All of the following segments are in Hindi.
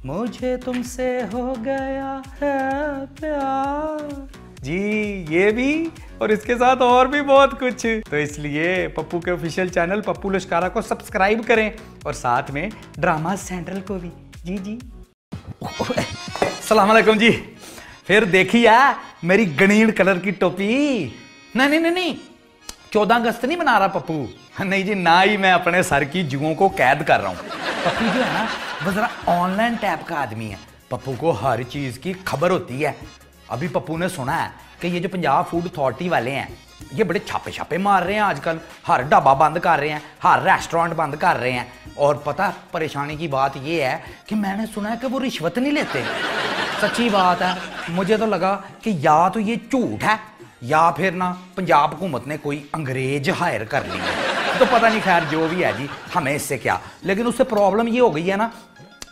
मुझे तुमसे हो गया है प्यार जी, ये भी और इसके साथ और भी बहुत कुछ। तो इसलिए पप्पू के ऑफिशियल चैनल पप्पू लश्कारा को सब्सक्राइब करें और साथ में ड्रामा सेंट्रल को भी। जी जी सलाम अलैकुम जी। फिर देखिए मेरी गणीण कलर की टोपी। नहीं 14 अगस्त नहीं मना रहा पप्पू, नहीं जी, ना ही मैं अपने सर की जुओं को कैद कर रहा हूँ। पप्पू जो है ना वो जरा ऑनलाइन टाइप का आदमी है। पप्पू को हर चीज की खबर होती है। अभी पप्पू ने सुना है कि ये जो पंजाब फूड अथॉरिटी वाले हैं ये बड़े छापे मार रहे हैं आजकल, हर ढाबा बंद कर रहे हैं, हर रेस्टोरेंट बंद कर रहे हैं। और पता परेशानी की बात ये है कि मैंने सुना है कि वो रिश्वत नहीं लेते। सच्ची बात है, मुझे तो लगा कि या तो ये झूठ है या फिर ना पंजाब हुकूमत ने कोई अंग्रेज हायर कर लिया। तो पता नहीं, खैर जो भी है जी, हमें इससे क्या। लेकिन उससे प्रॉब्लम ये हो गई है ना,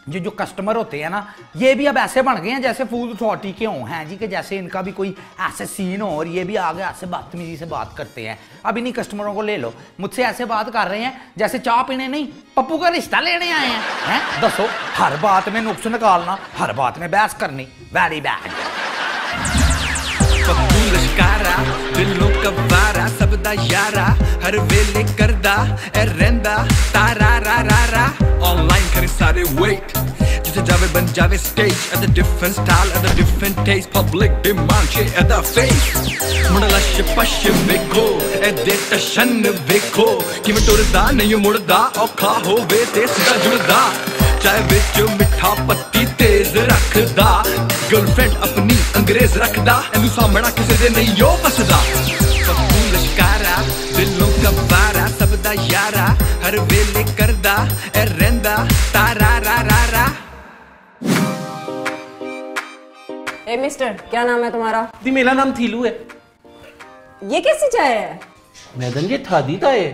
ये जो कस्टमर होते हैं ना ये भी अब ऐसे बन गए हैं जैसे फूड अथॉरिटी के हों हैं जी, कि जैसे इनका भी कोई ऐसे सीन हो और ये भी आगे ऐसे बदतमीजी से बात करते हैं। अब इन्हीं कस्टमरों को ले लो, मुझसे ऐसे बात कर रहे हैं जैसे चाय पीने नहीं पप्पू का रिश्ता लेने आए हैं। दसो, हर बात में नुक्स निकालना, हर बात में बहस करनी, वेरी बैड। पप्पू लश्कारा दिलों का वारा सबदा यारा, हर वेले करदा ए रहंदा तारा रा रा रा। ऑनलाइन करे सारे वेट जिथे जावे बन जावे stage at the different style at the different taste, public demand चे एट द फेस। मुड़ला शपश वेखो ए दे टशन वेखो किवें टुरदा नहीं मुड़दा, औखा होवे ते सीधा जुड़दा। चाय विच मिठा पत्ती तेज रखदा, गर्लफ्रेंड अपनी अंग्रेज रखदा, एनू सामना किसे दे नहीं यो फसदा। पप्पू लश्कारा दिलों का वारा सबदा यारा, हर वेले करदा ए रहंदा तारा रा रा रा। ए मिस्टर, क्या नाम है तुम्हारा? दी मेरा नाम थीलू है। ये कैसी चाय है? मैडम ये थादी था है।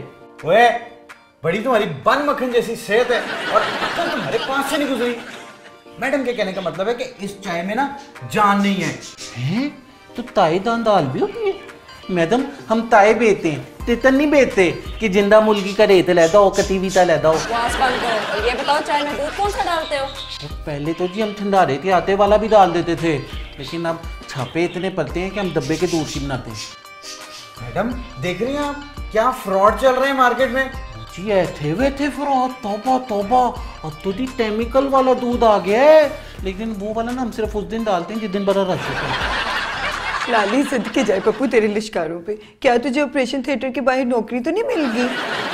ओए, बड़ी तुम्हारी बन मक्खन जैसी सेहत है और अक्ल तुम्हारे पास से नहीं गुजरी। मैडम के कहने का मतलब है कि इस चाय में ना जान नहीं है। हैं? तो ताए दाल भी होती है? मैडम हम ताए बेचते हैं, तितन नहीं बेचते कि जिंदा मुर्गी का रेत लैदा हो, कटी हुई ता लैदा हो। बकवास बंद करो और ये बताओ चाय में दूध कौन सा डालते हो? पहले तो जी हम ठंडारे के आटे वाला भी डाल देते थे, लेकिन अब छापे इतने पड़ते हैं कि हम डब्बे के दूध की बनाते हैं। मैडम देख रही हैं आप क्या फ्रॉड चल रहे हैं मार्केट में? जी ऐसे वे थे फ्रॉड, तौबा तौबा। अब तो जी केमिकल वाला दूध आ गया है, लेकिन वो वाला ना हम सिर्फ उस दिन डालते हैं जिस दिन बड़ा रश होता है। लाली सदके जाए पप्पू तेरे लिश्कारों पे। क्या तुझे ऑपरेशन थिएटर के बाहर नौकरी तो नहीं मिलेगी?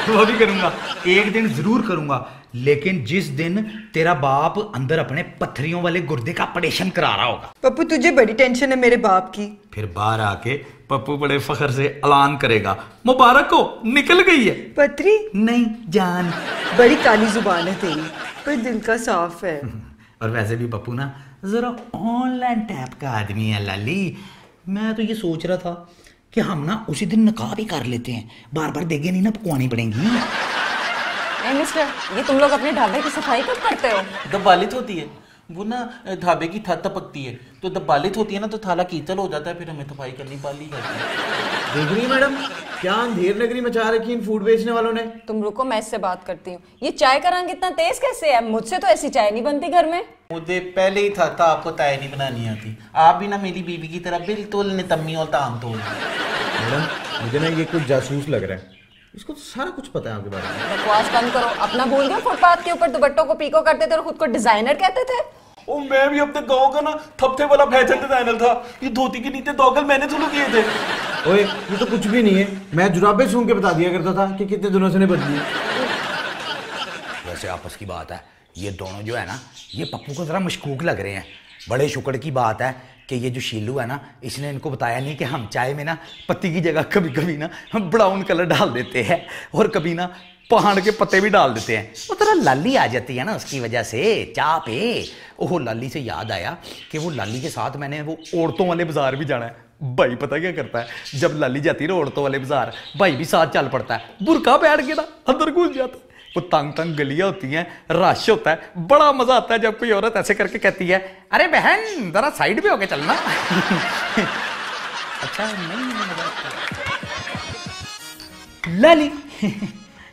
वो भी करूंगा, एक दिन जरूर करूंगा, लेकिन जिस दिन तेरा बाप अंदर अपने पत्थरियों वाले गुर्दे का ऑपरेशन करा रहा होगा। पप्पू तुझे बड़ी टेंशन है मेरे बाप की। फिर बाहर आके पप्पू बड़े फखर से ऐलान करेगा, मुबारक हो निकल गई है पथरी नहीं जान। बड़ी काली जुबान है तेरी, पर दिल का साफ है। और वैसे भी पप्पू ना जरा ऑनलाइन टाइप का आदमी है लाली। मैं तो ये सोच रहा था कि हम ना उसी दिन निकाह भी कर लेते हैं, बार बार देगे नहीं ना पकवानी पड़ेंगी। ए मिस्टर, ये तुम लोग अपने ढाबे की सफाई कब करते हो? दबालित होती है वो ना, ढाबे की छत टपकती है तो दबालित होती है ना, तो थाला कीचल हो जाता है, फिर हमें सफाई करनी पाली जाती है। देख रही है मैडम क्या अंधेर नगरी मचा रखी इन फूड बेचने वालों ने। तुम रुको, मैं इससे बात करती हूँ। ये चाय का रंग इतना तेज कैसे है? मुझसे तो ऐसी चाय नहीं बनती घर में। मुझे पहले ही था आपको चाय नहीं बनानी आती। आप भी ना मेरी बीवी की तरह बिल्कुल नितम्मी और ताम तोड़। मैडम मुझे ना ये कुछ जासूस लग रहा है, इसको तो सारा कुछ पता है आपके बारे में। बकवास बंद करो। अपना भूल गए फुटपाथ के ऊपर दुपट्टों को पीको करते थे और खुद को डिजाइनर कहते थे। ओ मैं भी अपने गांव का ना थपथे वाला फैशन डिजाइनर था। ये धोती के नीचे दौगल मैंने शुरू किए थे। ओए ये तो कुछ भी नहीं है, मैं जुराबे सूंघ के बता दिया करता था कि कितने दिनों से नहीं बदली। वैसे आपस की बात है, ये दोनों जो है ना ये पप्पू को जरा मशकूक लग रहे हैं। बड़े शुक्र की बात है कि ये जो शीलू है ना इसने इनको बताया नहीं कि हम चाय में ना पत्ती की जगह कभी कभी ना हम ब्राउन कलर डाल देते हैं और कभी ना पहाड़ के पत्ते भी डाल देते हैं। वो तरह लाली आ जाती है ना उसकी वजह से चाह पे। ओह लाली से याद आया कि वो लाली के साथ मैंने वो औरतों वाले बाजार भी जाना है। भाई पता क्या करता है, जब लाली जाती है ना औरतों वाले बाजार, भाई भी साथ चल पड़ता है, बुरका बैठ के ना अंदर घुस जाता है। वो तंग तंग गलियां होती हैं, रश होता है, बड़ा मजा आता है जब कोई औरत ऐसे करके कहती है, अरे बहन जरा साइड पे होके चलना। अच्छा नहीं मजा लाली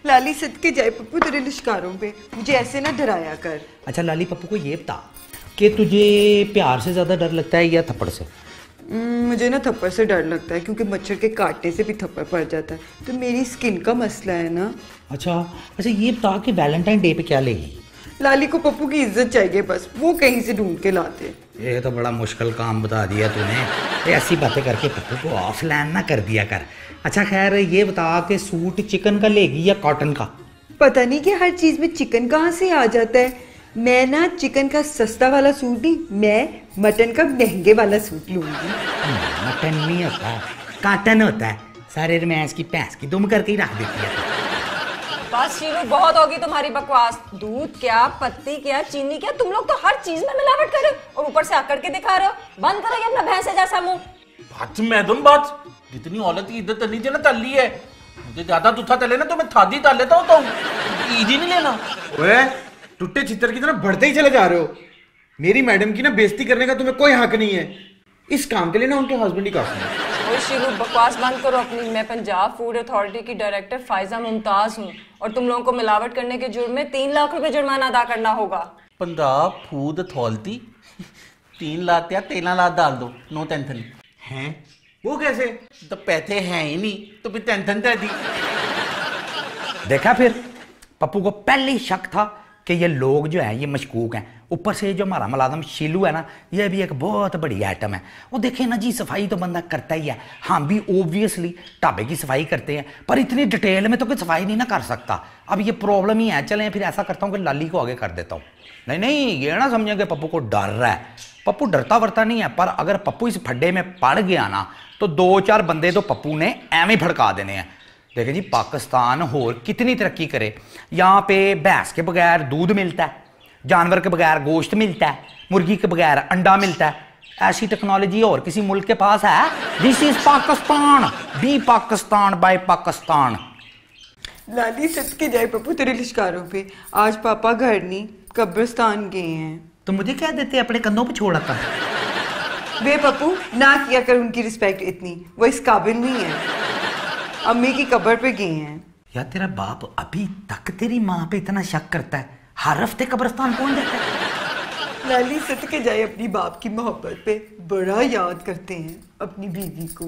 लाली सदके जाए पप्पू तेरे लिश्कारों पे, मुझे ऐसे ना डराया कर। अच्छा लाली पप्पू को ये बता कि तुझे प्यार से ज्यादा डर लगता है या थप्पड़ से? मुझे ना थप्पड़ से डर लगता है क्योंकि मच्छर के काटने से भी थप्पड़ पड़ जाता है, तो मेरी स्किन का मसला है ना। अच्छा अच्छा ये बता कि वैलेंटाइन डे पे क्या लेगी? लाली को पप्पू की इज्जत चाहिए, बस वो कहीं से ढूंढ के लाते। ये तो बड़ा मुश्किल काम बता दिया तूने। ऐसी बातें करके पप्पू को ऑफलाइन ना कर दिया कर। अच्छा खैर ये बता कि सूट चिकन का लेगी या कॉटन का? पता नहीं कि हर चीज में चिकन कहाँ से आ जाता है। मैं ना चिकन का सस्ता वाला सूट नहीं, मैं मटन का महंगे वाला सूट लूंगी। मटन नहीं होता है, काटन होता है। सारे रमैस की भैंस की दुम करके ही रख देती है। बस शीलू बहुत होगी तुम्हारी बकवास। दूध क्या, पत्ती क्या, चीनी क्या, तुम लोग तो हर चीज में मिलावट कर रहे हो और ऊपर से आकड़ के दिखा रहे हो। बंद करो ये अपना भैंसे जैसा मुंह। बात मैडम बात जितनी औरत की इज्जत करनी चाहिए ना तल्ली है। मुझे ज्यादा दूथा तले ना तो मैं थादी ताल लेता हूँ, तो इजी नहीं लेना। ओए टूटे चित्तर की तरह बढ़ते ही चले जा रहे हो। मेरी मैडम की ना बेइज्जती करने का तुम्हें कोई हक नहीं है। इस काम के लिए ना उनके हस्बैंड ही काफी है। ओए शीलू बकवास बंद करो अपनी। मैं पंजाब फूड अथॉरिटी की डायरेक्टर फायजा मुमताज हूँ और तुम लोगों को मिलावट करने के जुर्म में 3 लाख रुपए जुर्माना अदा करना होगा। पंजाब फूड अथॉरिटी 3 लाख या 13 लाख डाल दो, नो टेंशन। हैं वो कैसे? तो पैसे हैं ही नहीं तो फिर टेंशन क्या थी? देखा फिर पप्पू को पहले ही शक था कि ये लोग जो है ये मशकूक हैं। ऊपर से जो हमारा मुलाजम शीलू है ना, ये भी एक बहुत बड़ी आइटम है। वो देखे ना जी, सफाई तो बंदा करता ही है। हम भी ओब्वियसली ढाबे की सफाई करते हैं, पर इतनी डिटेल में तो कोई सफाई नहीं ना कर सकता। अब ये प्रॉब्लम ही है। चलें फिर ऐसा करता हूँ कि लाली को आगे कर देता हूँ। नहीं नहीं, ये ना समझें कि पप्पू को डर रहा है। पप्पू डरता वरता नहीं है, पर अगर पप्पू इस फड्डे में पड़ गया ना तो 2-4 बंदे तो पप्पू ने एवं भड़का देने हैं। देखे जी, पाकिस्तान और कितनी तरक्की करे, यहाँ पे भैंस के बगैर दूध मिलता है, जानवर के बगैर गोश्त मिलता है, मुर्गी के बगैर अंडा मिलता है। ऐसी टेक्नोलॉजी और किसी मुल्क के पास है? This is Pakistan, be Pakistan buy Pakistan. लाली सदके जाए पप्पू तेरे लिश्कारों पे। आज पापा घर नहीं, कब्रिस्तान गए हैं। तो मुझे क्या देते, अपने कंधों पे छोड़ आता। वे पप्पू ना किया कर उनकी रिस्पेक्ट इतनी, वो इस काबिल नहीं है। अम्मी की कब्र पे गए हैं। यार तेरा बाप अभी तक तेरी माँ पे इतना शक करता है, हर हफ्ते कब्रिस्तान पहुंच जाता है। लाली सदके जाए अपनी बाप की मोहब्बत पे, बड़ा याद करते हैं अपनी बीवी को।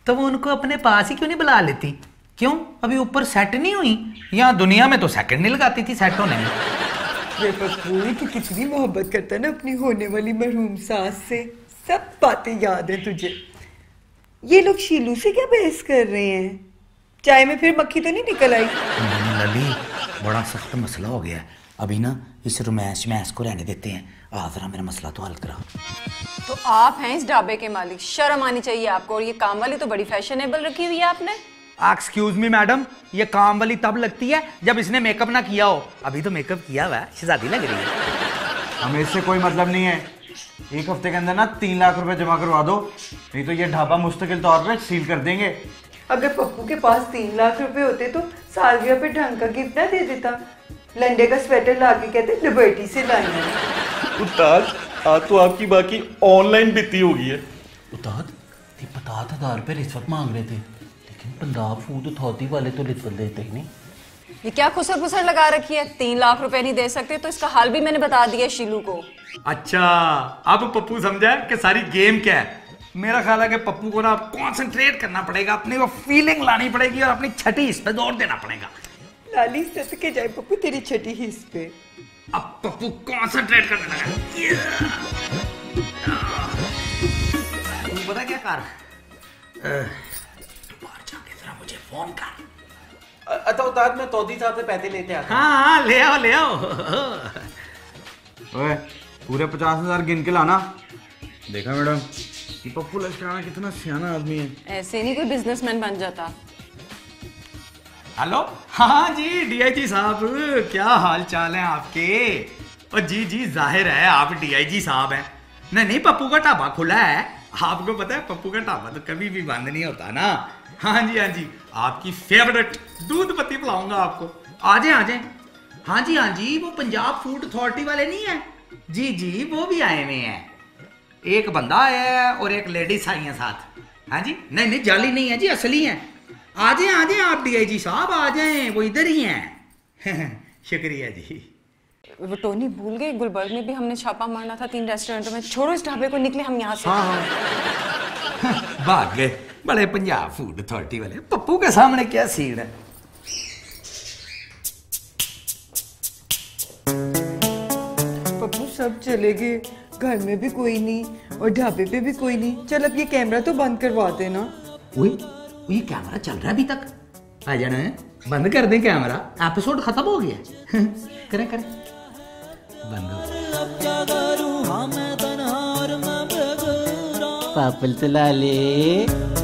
तो वो उनको अपने पास ही क्यों नहीं बुला लेती? क्यों अभी ऊपर सेट नहीं हुई? यहाँ दुनिया में तो सेकंड नहीं लगाती थी सेट होने में। वे पप्पू तू कितनी मोहब्बत करता है ना अपनी होने वाली मरहूम सास से, सब बातें याद है तुझे। ये लोग शीलू से क्या बहस कर रहे हैं? चाय में फिर मक्खी तो नहीं निकल आई? लली बड़ा सख्त मसला हो गया है। अभी ना इस रोमांस मैस को रहने देते हैं। आ जरा मेरा मसला तो हल करा। तो आप हैं इस ढाबे के मालिक, शर्म आनी चाहिए आपको। और ये काम वाली तो बड़ी फैशनेबल रखी हुई है आपने। एक्सक्यूज मी मैडम, ये काम वाली तब लगती है जब इसने मेकअप ना किया हो। अभी तो मेकअप किया हुआ है, शहजादी लग रही है। हमें इससे कोई मतलब नहीं है। 1 हफ्ते के अंदर ना 3 लाख रुपए जमा करवा दो, नहीं तो ये ढाबा मुस्तकिल तौर पे सील कर देंगे। अगर पप्पू के पास 3 लाख रुपए होते तो सालगिरह पे ढंग का गिफ्ट ना दे देता। लंडे का स्वेटर ला के कहते लिबर्टी से लाई है। उस्ताद आज तो आपकी बाकी ऑनलाइन बीती होगी है। उस्ताद 50,000 रुपए रिश्वत मांग रहे थे, लेकिन पंजाब फूड अथॉरिटी वाले तो रिश्वत देते ही नहीं। ये क्या खुसर पुसर लगा रखी है? 3 लाख रुपए नहीं दे सकते तो इसका हाल भी मैंने बता दिया शीलू को। अच्छा, अब पप्पू समझा कि सारी गेम क्या है। मेरा ख्याल है कि पप्पू को ना कंसंट्रेट करना पड़ेगा, अपनी वो फीलिंग लानी पड़ेगी और अपनी छठी इस पे जोर देना पड़ेगा। लाली सदके जाए पप्पू तेरी छठी हिस्स पे। अब पप्पू कंसंट्रेट करने लगा। तू पता क्या कर, तू बाहर जाके जरा मुझे फोन कर। अच्छा उस्ताद मैं तौदी साहब से पैसे लेते आता हूँ। हाँ ले आओ ले आओ। ओए पूरे 50,000 गिन के लाना। देखा मैडम, ये पप्पू लश्कराना कितना सियाना आदमी है। ऐसे नहीं कोई बिजनेसमैन बन जाता। हेलो, हाँ जी डीआईजी साहब, क्या हाल चाल है आपके? और जी जी जाहिर है आप डीआईजी साहब हैं। नहीं नहीं, पप्पू का ढाबा खुला है। आपको पता है पप्पू का ढाबा तो कभी भी बंद नहीं होता ना। हाँ जी, आपकी फेवरेट दूध पत्ती पिलाऊंगा आपको। आ जाए। हाँ जी, वो पंजाब फूड अथॉरिटी वाले नहीं है? जी वो भी आए हुए हैं। एक बंदा आया है और एक लेडीज आई है साथ। हाँ जी, नहीं जाली नहीं है जी, असली है। आ जाए आप डीआईजी साहब, आ जाएं, वो इधर ही हैं। शुक्रिया जी। वो टोनी भूल गई, गुलबर्ग में भी हमने छापा मारना था 3 रेस्टोरेंटों में। छोड़ो इस ढाबे को, निकले हम यहाँ से। हाँ भाग गए बड़े पंजाब फूड अथॉरिटी वाले। पप्पू के सामने क्या सीन है। पप्पू सब चले गए, घर में भी कोई नहीं और ढाबे पे भी कोई नहीं। चल अब ये कैमरा तो बंद करवा देना। ये कैमरा चल रहा है अभी तक। आ जाना है, बंद कर दें कैमरा, एपिसोड खत्म हो गया। करें बंद हो। पापल चला ले।